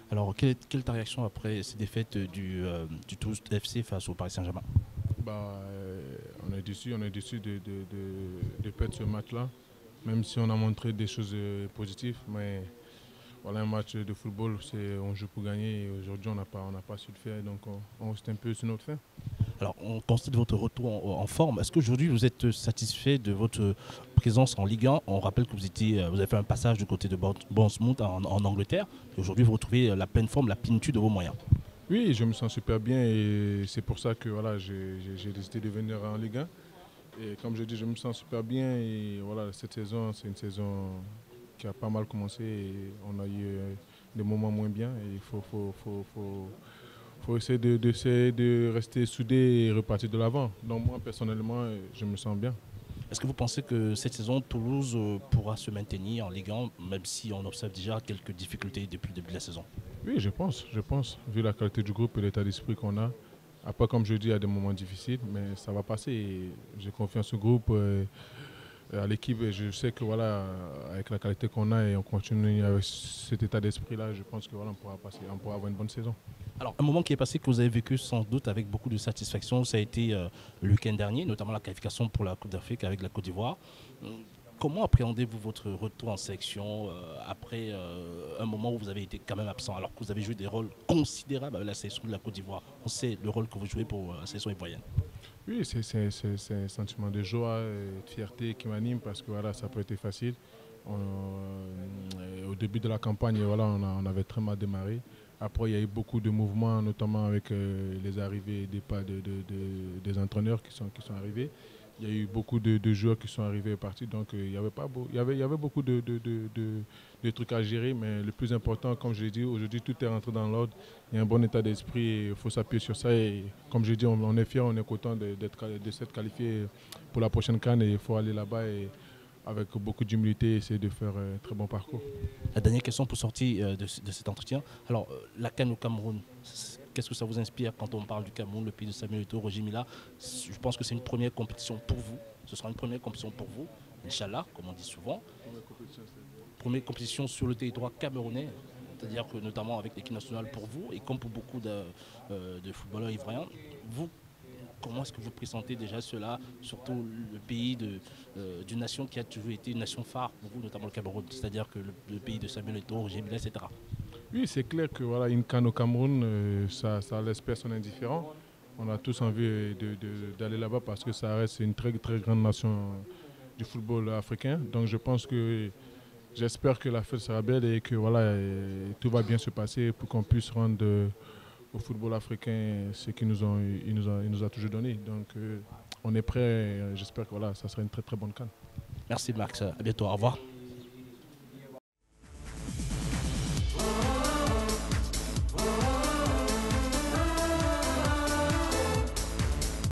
Alors, quelle est ta réaction après ces défaites du Toulouse FC face au Paris Saint-Germain? On est déçu de perdre ce match-là, même si on a montré des choses positives. Mais voilà, un match de football, on joue pour gagner et aujourd'hui on n'a pas su le faire, donc on reste un peu sur notre fin. Alors, on constate votre retour en forme. Est-ce qu'aujourd'hui vous êtes satisfait de votre présence en Ligue 1? On rappelle que vous avez fait un passage du côté de Bournemouth en Angleterre. Et aujourd'hui, vous retrouvez la pleine forme, la plénitude de vos moyens. Oui, je me sens super bien et c'est pour ça que voilà, j'ai décidé de venir en Ligue 1. Et comme je dis, je me sens super bien et voilà, cette saison, c'est une saison qui a pas mal commencé et on a eu des moments moins bien et faut essayer de rester soudé et repartir de l'avant. Donc moi, personnellement, je me sens bien. Est-ce que vous pensez que cette saison, Toulouse pourra se maintenir en Ligue 1, même si on observe déjà quelques difficultés depuis le début de la saison? Oui, je pense, vu la qualité du groupe et l'état d'esprit qu'on a. Après, comme je dis, il y a des moments difficiles, mais ça va passer. Et j'ai confiance au groupe, à l'équipe. Et je sais que voilà, avec la qualité qu'on a et on continue avec cet état d'esprit-là, je pense que voilà, on pourra passer, on pourra avoir une bonne saison. Alors, un moment qui est passé que vous avez vécu sans doute avec beaucoup de satisfaction, ça a été le week-end dernier, notamment la qualification pour la Coupe d'Afrique avec la Côte d'Ivoire. Comment appréhendez-vous votre retour en sélection après un moment où vous avez été quand même absent, alors que vous avez joué des rôles considérables avec la sélection de la Côte d'Ivoire? On sait le rôle que vous jouez pour la sélection ivoirienne. Oui, c'est un sentiment de joie et de fierté qui m'anime parce que voilà, ça peut être facile. Au début de la campagne, voilà, on avait très mal démarré. Après, il y a eu beaucoup de mouvements, notamment avec les arrivées et départs des entraîneurs qui sont arrivés. Il y a eu beaucoup de joueurs qui sont arrivés et partis. Donc, il y avait, pas beau- il y avait beaucoup de trucs à gérer. Mais le plus important, comme je l'ai dit, aujourd'hui, tout est rentré dans l'ordre. Il y a un bon état d'esprit. Il faut s'appuyer sur ça. Et comme je l'ai dit, on est fiers, on est content de s'être qualifié pour la prochaine CAN. Et il faut aller là-bas et avec beaucoup d'humilité, essayer de faire un très bon parcours. La dernière question pour sortir de cet entretien. Alors, la CAN au Cameroun, qu'est-ce que ça vous inspire quand on parle du Cameroun, le pays de Samuel Eto'o, Roger Mila? Je pense que c'est une première compétition pour vous. Ce sera une première compétition pour vous, Inch'Allah, comme on dit souvent. Première compétition sur le territoire camerounais, c'est-à-dire que notamment avec l'équipe nationale pour vous, et comme pour beaucoup de footballeurs ivoiriens, vous, comment est-ce que vous présentez déjà cela, surtout le pays d'une nation qui a toujours été une nation phare pour vous, notamment le Cameroun, c'est-à-dire que le pays de Samuel Eto'o, Roger Mila, etc. Oui, c'est clair que voilà, une CAN au Cameroun, ça laisse personne indifférent. On a tous envie d'aller là-bas parce que ça reste une très, très grande nation du football africain. Donc je pense que j'espère que la fête sera belle et que voilà, tout va bien se passer pour qu'on puisse rendre au football africain ce il nous a toujours donné. Donc on est prêt. J'espère que voilà, ça sera une très très bonne CAN. Merci Max, à bientôt, au revoir.